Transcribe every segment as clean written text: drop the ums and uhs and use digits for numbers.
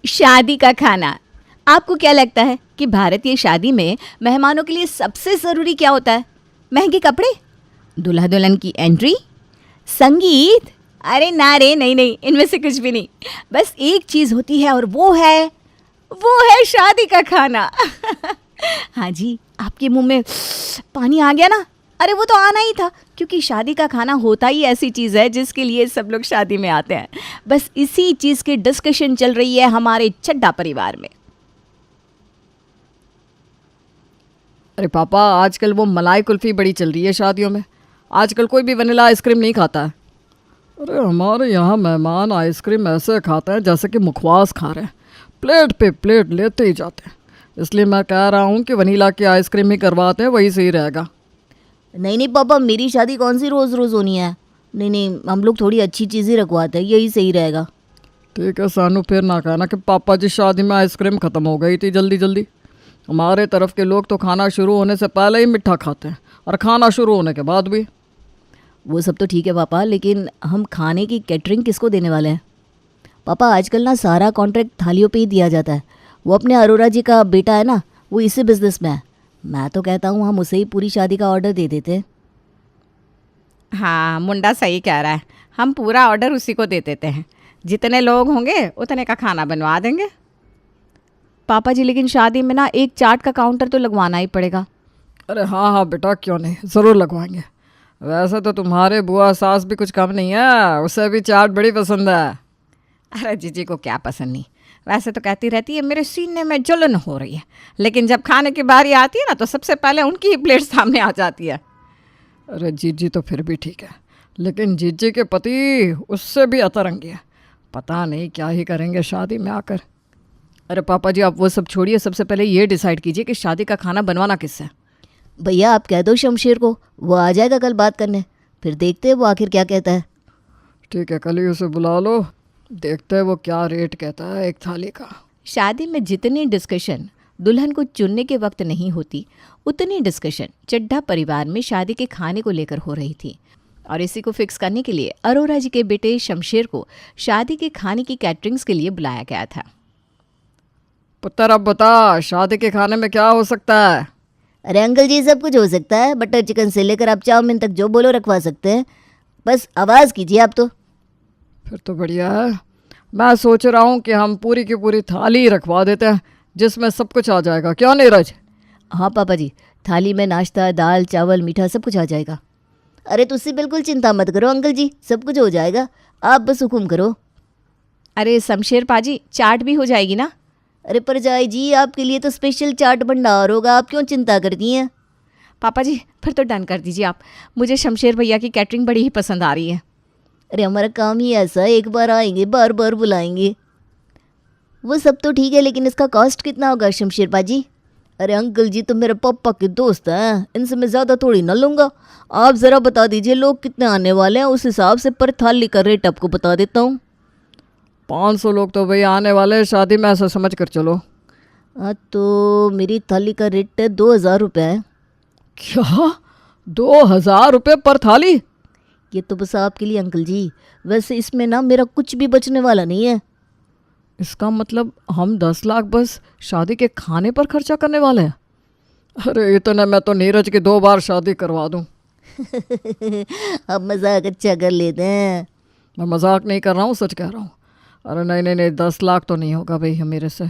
शादी का खाना। आपको क्या लगता है कि भारतीय शादी में मेहमानों के लिए सबसे ज़रूरी क्या होता है? महंगे कपड़े, दूल्हा दुल्हन की एंट्री, संगीत? अरे ना रे, नहीं नहीं, इनमें से कुछ भी नहीं। बस एक चीज़ होती है और वो है शादी का खाना। हाँ जी, आपके मुंह में पानी आ गया ना? अरे वो तो आना ही था, क्योंकि शादी का खाना होता ही ऐसी चीज़ है जिसके लिए सब लोग शादी में आते हैं। बस इसी चीज़ की डिस्कशन चल रही है हमारे चड्ढा परिवार में। अरे पापा, आजकल वो मलाई कुल्फ़ी बड़ी चल रही है शादियों में। आजकल कोई भी वनीला आइसक्रीम नहीं खाता है। अरे हमारे यहाँ मेहमान आइसक्रीम ऐसे खाते हैं जैसे कि मुखवास खा रहे हैं, प्लेट पे प्लेट लेते ही जाते हैं। इसलिए मैं कह रहा हूँ कि वनीला की आइसक्रीम ही करवाते हैं, वही सही रहेगा। नहीं नहीं पापा, मेरी शादी कौन सी रोज़ रोज़ होनी है। नहीं नहीं, हम लोग थोड़ी अच्छी चीज़ें रखवाते हैं, यही सही रहेगा। ठीक है सानू, फिर ना कहना कि पापा जी शादी में आइसक्रीम ख़त्म हो गई थी जल्दी जल्दी। हमारे तरफ के लोग तो खाना शुरू होने से पहले ही मिठा खाते हैं और खाना शुरू होने के बाद भी। वो सब तो ठीक है पापा, लेकिन हम खाने की कैटरिंग किसको देने वाले हैं? पापा आजकल ना सारा कॉन्ट्रैक्ट थालियों पे ही दिया जाता है। वो अपने अरोरा जी का बेटा है ना, वो इसी बिजनेस में है। मैं तो कहता हूँ हम उसे ही पूरी शादी का ऑर्डर दे देते। हाँ, मुंडा सही कह रहा है। हम पूरा ऑर्डर उसी को दे देते हैं। जितने लोग होंगे उतने का खाना बनवा देंगे। पापा जी, लेकिन शादी में ना एक चाट का काउंटर तो लगवाना ही पड़ेगा। अरे हाँ हाँ बेटा, क्यों नहीं, ज़रूर लगवाएंगे। वैसे तो तुम्हारे बुआ सास भी कुछ कम नहीं है, उसे भी चाट बड़ी पसंद है। अरे जीजी को क्या पसंद नहीं, वैसे तो कहती रहती है मेरे सीने में जलन हो रही है, लेकिन जब खाने की बारी आती है ना तो सबसे पहले उनकी ही प्लेट सामने आ जाती है। अरे जीजी तो फिर भी ठीक है, लेकिन जीजी के पति उससे भी अतरंगी है। पता नहीं क्या ही करेंगे शादी में आकर। अरे पापा जी, आप वो सब छोड़िए, सबसे पहले ये डिसाइड कीजिए कि शादी का खाना बनवाना किससे है। भैया आप कह दो शमशेर को, वो आ जाएगा कल बात करने, फिर देखते हैं वो आखिर क्या कहता है। ठीक है, कल ही उसे बुला लो, देखते हैं वो क्या रेट कहता है एक थाली का। शादी में जितनी डिस्कशन दुल्हन को चुनने के वक्त नहीं होती, उतनी डिस्कशन चड्ढा परिवार में शादी के खाने को लेकर हो रही थी। और इसी को फिक्स करने के लिए अरोरा जी के बेटे शमशेर को शादी के खाने की कैटरिंग्स के लिए बुलाया गया था। पुत्र अब बता, शादी के खाने में क्या हो सकता है? अरे अंकल जी, सब कुछ हो सकता है। बटर चिकन से लेकर आप चाउमीन तक जो बोलो रखवा सकते हैं, बस आवाज़ कीजिए आप तो। फिर तो बढ़िया है। मैं सोच रहा हूँ कि हम पूरी की पूरी थाली रखवा देते हैं जिसमें सब कुछ आ जाएगा, क्यों नीरज? हाँ पापा जी, थाली में नाश्ता, दाल, चावल, मीठा सब कुछ आ जाएगा। अरे तुझसे बिल्कुल चिंता मत करो अंकल जी, सब कुछ हो जाएगा, आप बस हुक्म करो। अरे शमशेर पाजी, चाट भी हो जाएगी ना? अरे परजाई जी, आपके लिए तो स्पेशल चाट भंडार होगा, आप क्यों चिंता करती हैं? पापा जी, फिर तो डन कर दीजिए आप। मुझे शमशेर भैया की कैटरिंग बड़ी ही पसंद आ रही है। अरे हमारा काम ही ऐसा है, एक बार आएंगे बार बार बुलाएंगे। वो सब तो ठीक है, लेकिन इसका कॉस्ट कितना होगा शमशेर पाजी? अरे अंकल जी तो मेरे पापा के दोस्त हैं, इनसे मैं ज़्यादा थोड़ी ना लूँगा। आप ज़रा बता दीजिए लोग कितने आने वाले हैं, उस हिसाब से पर थाली का रेट आपको बता देता हूँ। 500 लोग तो भैया आने वाले हैं शादी में, ऐसा समझ कर चलो। हाँ तो मेरी थाली का रेट 2000 रुपये है। क्या 2000 रुपये पर थाली? ये तो बस आपके लिए अंकल जी, वैसे इसमें ना मेरा कुछ भी बचने वाला नहीं है। इसका मतलब हम 10 लाख बस शादी के खाने पर खर्चा करने वाले हैं? अरे इतने में तो नीरज की 2 बार शादी करवा दूं। अब मजाक अच्छा कर लेते हैं। मैं मजाक नहीं कर रहा हूँ, सच कह रहा हूँ। अरे नहीं नहीं नहीं, 10 लाख तो नहीं होगा भैया मेरे से।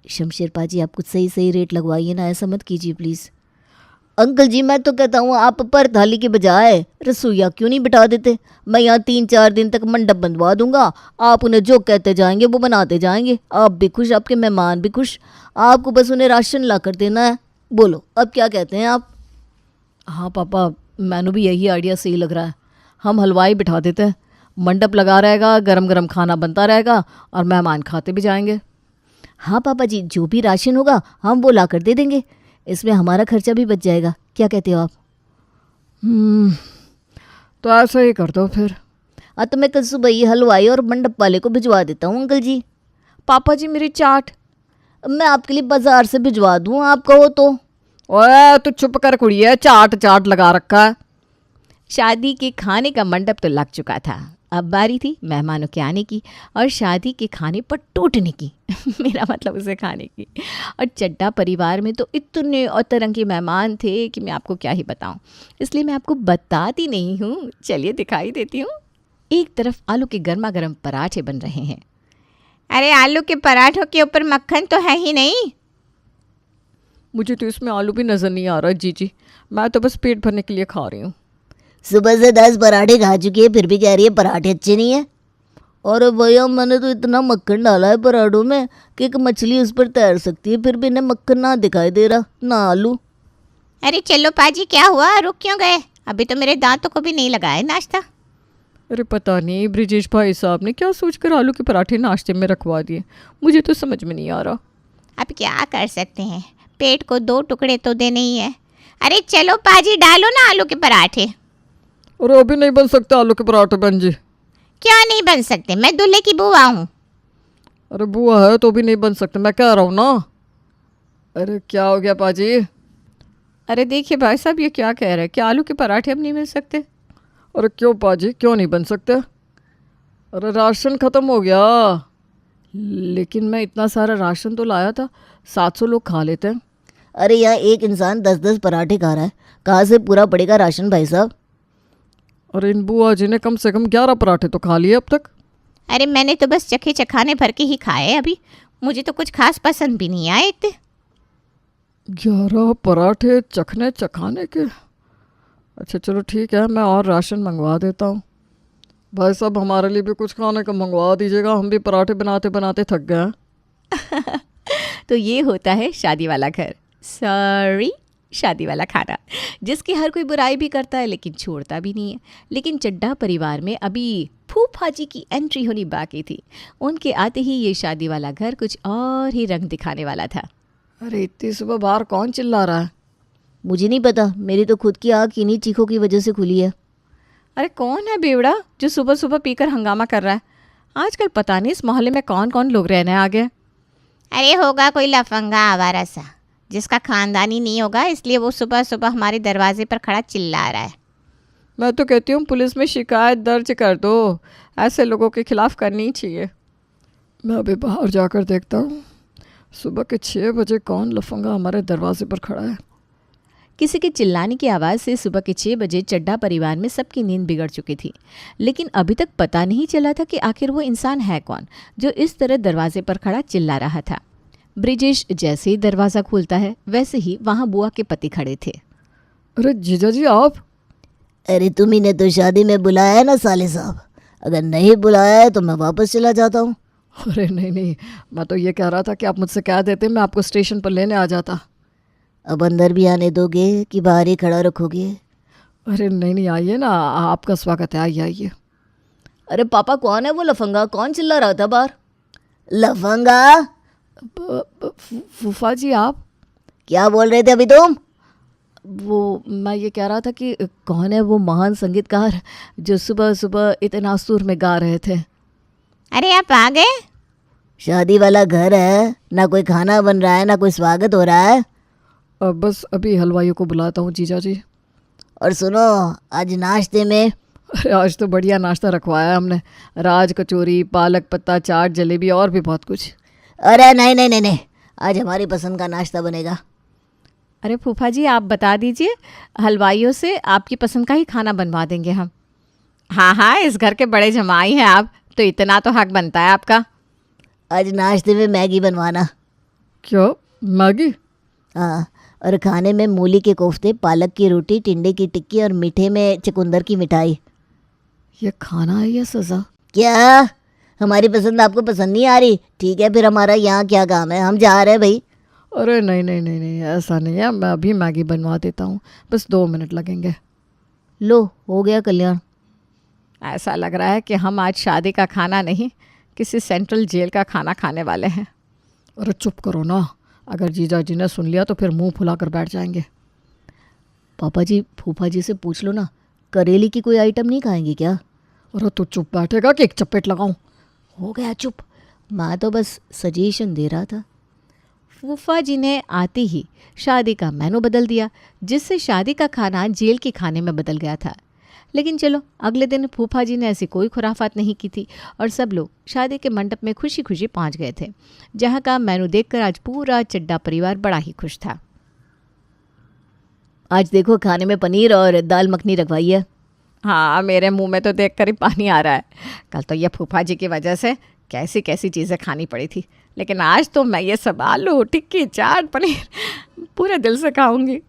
शमशेर पाजी, आप कुछ सही सही रेट लगवाइए ना, ऐसा मत कीजिए प्लीज़। अंकल जी मैं तो कहता हूँ आप पर थाली के बजाय रसोईया क्यों नहीं बिठा देते? मैं यहाँ 3-4 दिन तक मंडप बंधवा दूंगा, आप उन्हें जो कहते जाएंगे वो बनाते जाएंगे, आप भी खुश, आपके मेहमान भी खुश। आपको बस उन्हें राशन ला कर देना है। बोलो अब क्या कहते हैं आप? हाँ पापा, मैंने भी यही आइडिया सही लग रहा है। हम हलवाई बिठा देते हैं, मंडप लगा रहेगा, गरम गरम खाना बनता रहेगा और मेहमान खाते भी जाएंगे। हाँ पापा जी, जो भी राशन होगा हम वो ला कर दे देंगे, इसमें हमारा खर्चा भी बच जाएगा। क्या कहते हो आप? तो ऐसा ही कर दो फिर। हाँ तो मैं कल सुबह ही हलवाई और मंडप वाले को भिजवा देता हूँ अंकल जी। पापा जी, मेरी चाट मैं आपके लिए बाजार से भिजवा दूँ, आप कहो तो। ओए तू चुप कर कुड़िए, चाट चाट लगा रखा है। शादी के खाने का मंडप तो लग चुका था। अब बारी थी मेहमानों के आने की और शादी के खाने पर टूटने की मेरा मतलब उसे खाने की। और चड्ढा परिवार में तो इतने और तरह के मेहमान थे कि मैं आपको क्या ही बताऊं, इसलिए मैं आपको बताती नहीं हूँ। चलिए दिखाई देती हूँ। एक तरफ आलू के गर्मा गर्म पराठे बन रहे हैं। अरे आलू के पराठों के ऊपर मक्खन तो है ही नहीं। मुझे तो इसमें आलू भी नज़र नहीं आ रहा जीजी, मैं तो बस पेट भरने के लिए खा रही हूँ। सुबह से 10 पराठे खा चुकी है, फिर भी कह रही है पराठे अच्छे नहीं है। और भैया मैंने तो इतना मक्खन डाला है पराठों में कि एक मछली उस पर तैर सकती है, फिर भी इन्हें मक्खन ना दिखाई दे रहा ना आलू। अरे चलो पाजी, क्या हुआ, रुक क्यों गए? अभी तो मेरे दांतों को भी नहीं लगा है नाश्ता। अरे पता नहीं ब्रिजेश भाई साहब ने क्या सोचकर आलू के पराठे नाश्ते में रखवा दिए, मुझे तो समझ में नहीं आ रहा। अब क्या कर सकते हैं, पेट को 2 टुकड़े तो देने ही है। अरे चलो पाजी, डालो ना आलू के पराठे। अरे अभी नहीं बन सकते आलू के पराठे बहन जी। क्यों नहीं बन सकते? मैं दूल्हे की बुआ हूँ। अरे बुआ है तो भी नहीं बन सकते, मैं कह रहा हूँ ना। अरे क्या हो गया पाजी? अरे देखिए भाई साहब, ये क्या कह रहे हैं कि आलू के पराठे अब नहीं मिल सकते? अरे क्यों पाजी, क्यों नहीं बन सकते? अरे राशन ख़त्म हो गया। लेकिन मैं इतना सारा राशन तो लाया था, 700 लोग खा लेते हैं। अरे यहाँ एक इंसान 10-10 पराठे खा रहा है, कहाँ से पूरा पड़ेगा राशन भाई साहब? और इन बुआ जी ने कम से कम 11 पराठे तो खा लिए अब तक। अरे मैंने तो बस चखे चखाने भर के ही खाए अभी, मुझे तो कुछ खास पसंद भी नहीं आए इतने। 11 पराठे चखने चखाने के? अच्छा चलो ठीक है, मैं और राशन मंगवा देता हूँ। भाई साहब हमारे लिए भी कुछ खाने का मंगवा दीजिएगा, हम भी पराठे बनाते बनाते थक गए हैं। तो ये होता है शादी वाला घर, सॉरी शादी वाला खाना, जिसकी हर कोई बुराई भी करता है लेकिन छोड़ता भी नहीं है। लेकिन चड्ढा परिवार में अभी फूफा जी की एंट्री होनी बाकी थी। उनके आते ही ये शादी वाला घर कुछ और ही रंग दिखाने वाला था। अरे इतनी सुबह बाहर कौन चिल्ला रहा है? मुझे नहीं पता, मेरी तो खुद की आँख इन्हीं चीखों की वजह से खुली है। अरे कौन है बेवड़ा जो सुबह सुबह पीकर हंगामा कर रहा है? आजकल पता नहीं इस मोहल्ले में कौन कौन लोग रहने आ गए। अरे होगा कोई लफंगा आवारा सा, जिसका खानदानी नहीं होगा, इसलिए वो सुबह सुबह हमारे दरवाजे पर खड़ा चिल्ला रहा है। मैं तो कहती हूँ पुलिस में शिकायत दर्ज कर दो, ऐसे लोगों के खिलाफ करनी चाहिए। मैं अभी बाहर जाकर देखता हूँ, सुबह के 6 बजे कौन लफंगा हमारे दरवाजे पर खड़ा है। किसी के चिल्लाने की आवाज़ से सुबह के 6 बजे चड्ढा परिवार में सबकी नींद बिगड़ चुकी थी। लेकिन अभी तक पता नहीं चला था कि आखिर वो इंसान है कौन जो इस तरह दरवाजे पर खड़ा चिल्ला रहा था। ब्रिजेश जैसे ही दरवाज़ा खोलता है वैसे ही वहाँ बुआ के पति खड़े थे। अरे जीजा जी आप? अरे तुम्ही ने तो शादी में बुलाया है ना साले साहब, अगर नहीं बुलाया है तो मैं वापस चला जाता हूँ। अरे नहीं नहीं, मैं तो ये कह रहा था कि आप मुझसे कह देते, मैं आपको स्टेशन पर लेने आ जाता। अब अंदर भी आने दोगे कि बाहर ही खड़ा रखोगे? अरे नहीं नहीं, आइए ना, आपका स्वागत है, आइए आइए। अरे पापा कौन है वो लफंगा, कौन चिल्ला रहा था बाहर? लफंगा? फूफा जी आप? क्या बोल रहे थे अभी तुम? वो मैं ये कह रहा था कि कौन है वो महान संगीतकार जो सुबह सुबह इतना सुर में गा रहे थे। अरे आप आ गए? शादी वाला घर है, ना कोई खाना बन रहा है ना कोई स्वागत हो रहा है। बस अभी हलवाइयों को बुलाता हूँ जीजा जी। और सुनो, आज नाश्ते में? अरे आज तो बढ़िया नाश्ता रखवाया है हमने, राज कचौरी, पालक पत्ता चाट, जलेबी और भी बहुत कुछ। अरे नहीं नहीं नहीं नहीं, आज हमारी पसंद का नाश्ता बनेगा। अरे फूफा जी आप बता दीजिए, हलवाइयों से आपकी पसंद का ही खाना बनवा देंगे हम। हाँ हाँ, इस घर के बड़े जमाई हैं आप, तो इतना तो हक बनता है आपका। आज नाश्ते में मैगी बनवाना। क्या मैगी? हाँ, और खाने में मूली के कोफ्ते, पालक की रोटी, टिंडे की टिक्की और मीठे में चुकंदर की मिठाई। ये खाना है या सज़ा? क्या हमारी पसंद आपको पसंद नहीं आ रही? ठीक है, फिर हमारा यहाँ क्या काम है, हम जा रहे हैं भाई। अरे नहीं नहीं नहीं नहीं, ऐसा नहीं है, मैं अभी मैगी बनवा देता हूँ, बस 2 मिनट लगेंगे। लो हो गया कल्याण। ऐसा लग रहा है कि हम आज शादी का खाना नहीं, किसी सेंट्रल जेल का खाना खाने वाले हैं। अरे चुप करो ना, अगर जीजा जी ने सुन लिया तो फिर मुंह फुलाकर बैठ जाएंगे। पापा जी फूफा जी से पूछ लो ना, करेली की कोई आइटम नहीं खाएंगे क्या? अरे तू चुप बैठेगा कि एक चपेट लगाऊं? हो गया चुप, मैं तो बस सजेशन दे रहा था। फूफा जी ने आते ही शादी का मेनू बदल दिया, जिससे शादी का खाना जेल के खाने में बदल गया था। लेकिन चलो, अगले दिन फूफा जी ने ऐसी कोई खुराफात नहीं की थी और सब लोग शादी के मंडप में खुशी खुशी पहुंच गए थे, जहां का मेनू देखकर आज पूरा चड्डा परिवार बड़ा ही खुश था। आज देखो खाने में पनीर और दाल मखनी रखवाई है। हाँ, मेरे मुंह में तो देखकर ही पानी आ रहा है। कल तो ये फूफा जी की वजह से कैसी कैसी चीज़ें खानी पड़ी थी, लेकिन आज तो मैं ये सब आलू टिक्की चाट पनीर पूरे दिल से खाऊंगी।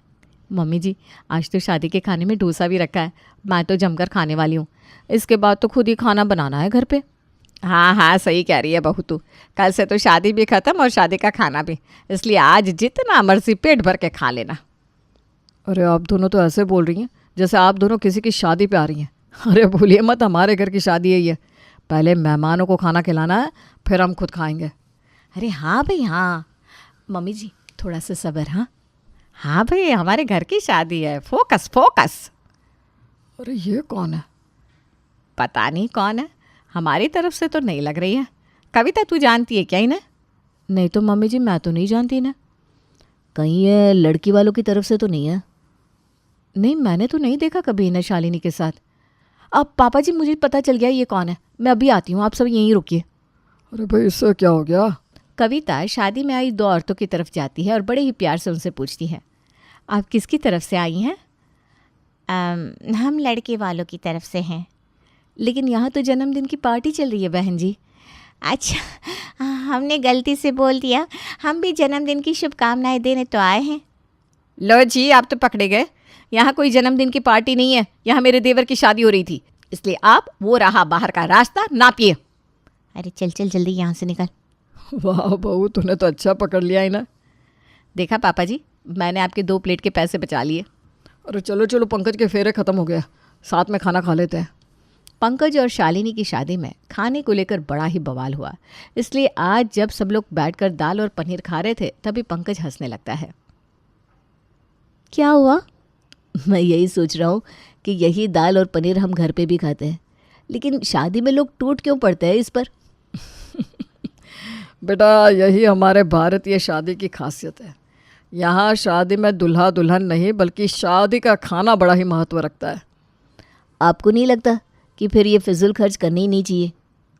मम्मी जी, आज तो शादी के खाने में डोसा भी रखा है, मैं तो जमकर खाने वाली हूँ। इसके बाद तो खुद ही खाना बनाना है घर पे। हाँ हाँ, सही कह रही है बहू तू। कल से तो शादी भी ख़त्म और शादी का खाना भी, इसलिए आज जितना मर्जी पेट भर के खा लेना। अरे आप दोनों तो ऐसे बोल रही हैं जैसे आप दोनों किसी की शादी पे आ रही हैं। अरे भूलिए मत, हमारे घर की शादी है ये। पहले मेहमानों को खाना खिलाना है, फिर हम खुद खाएंगे। अरे हाँ भाई हाँ। मम्मी जी, थोड़ा सा सब्र। हाँ हाँ भाई, हमारे घर की शादी है, फोकस फोकस। अरे ये कौन है? पता नहीं कौन है, हमारी तरफ से तो नहीं लग रही है। कविता, तू जानती है क्या इन्हें? नहीं तो मम्मी जी, मैं तो नहीं जानती ना। कहीं ये लड़की वालों की तरफ से तो नहीं है? नहीं, मैंने तो नहीं देखा कभी इन्हें शालिनी के साथ। अब पापा जी, मुझे पता चल गया ये कौन है, मैं अभी आती हूँ, आप सब यहीं रुकिए। अरे भाई इससे क्या हो गया? कविता शादी में आई 2 औरतों की तरफ जाती है और बड़े ही प्यार से उनसे पूछती है, आप किसकी तरफ से आई हैं? हम लड़के वालों की तरफ से हैं। लेकिन यहाँ तो जन्मदिन की पार्टी चल रही है बहन जी। अच्छा, हमने गलती से बोल दिया, हम भी जन्मदिन की शुभकामनाएं देने तो आए हैं। लो जी, आप तो पकड़े गए। यहाँ कोई जन्मदिन की पार्टी नहीं है, यहाँ मेरे देवर की शादी हो रही थी, इसलिए आप वो रहा बाहर का रास्ता नापिए। अरे चल चल जल्दी यहाँ से निकल। वाह बहू, तूने तो अच्छा पकड़ लिया है ना। देखा पापा जी, मैंने आपके 2 प्लेट के पैसे बचा लिए। अरे चलो चलो, पंकज के फेरे ख़त्म हो गया, साथ में खाना खा लेते हैं। पंकज और शालिनी की शादी में खाने को लेकर बड़ा ही बवाल हुआ, इसलिए आज जब सब लोग बैठकर दाल और पनीर खा रहे थे तभी पंकज हंसने लगता है। क्या हुआ? मैं यही सोच रहा हूँ कि यही दाल और पनीर हम घर पे भी खाते हैं, लेकिन शादी में लोग टूट क्यों पड़ते हैं इस पर? बेटा, यही हमारे भारतीय शादी की खासियत है। यहाँ शादी में दूल्हा दुल्हन नहीं बल्कि शादी का खाना बड़ा ही महत्व रखता है। आपको नहीं लगता कि फिर ये फिजूल खर्च करनी ही नहीं चाहिए?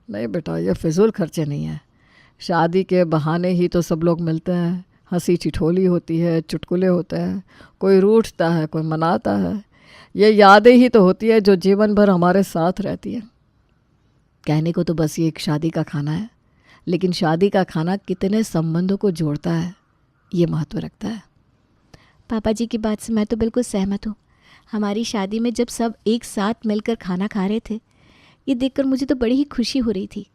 नहीं बेटा, ये फिजूल खर्चे नहीं है। शादी के बहाने ही तो सब लोग मिलते हैं, हंसी ठिठोली होती है, चुटकुले होते हैं, कोई रूठता है कोई मनाता है। ये यादें ही तो होती है जो जीवन भर हमारे साथ रहती है। कहने को तो बस ये एक शादी का खाना है, लेकिन शादी का खाना कितने संबंधों को जोड़ता है, ये महत्व रखता है। पापा जी की बात से मैं तो बिल्कुल सहमत हूँ। हमारी शादी में जब सब एक साथ मिलकर खाना खा रहे थे, ये देखकर मुझे तो बड़ी ही खुशी हो रही थी।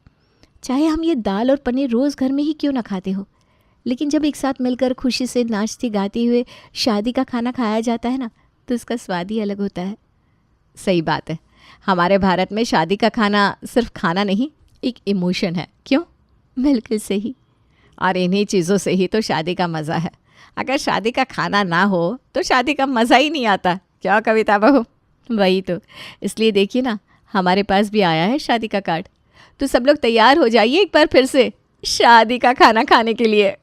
चाहे हम ये दाल और पनीर रोज़ घर में ही क्यों ना खाते हो, लेकिन जब एक साथ मिलकर खुशी से नाचते गाते हुए शादी का खाना खाया जाता है ना, तो इसका स्वाद ही अलग होता है। सही बात है, हमारे भारत में शादी का खाना सिर्फ खाना नहीं, एक इमोशन है। क्यों? बिल्कुल सही। और इन्हीं चीज़ों से ही तो शादी का मज़ा है। अगर शादी का खाना ना हो तो शादी का मज़ा ही नहीं आता। क्या कविता बहू? वही तो, इसलिए देखिए ना, हमारे पास भी आया है शादी का कार्ड। तो सब लोग तैयार हो जाइए एक बार फिर से शादी का खाना खाने के लिए।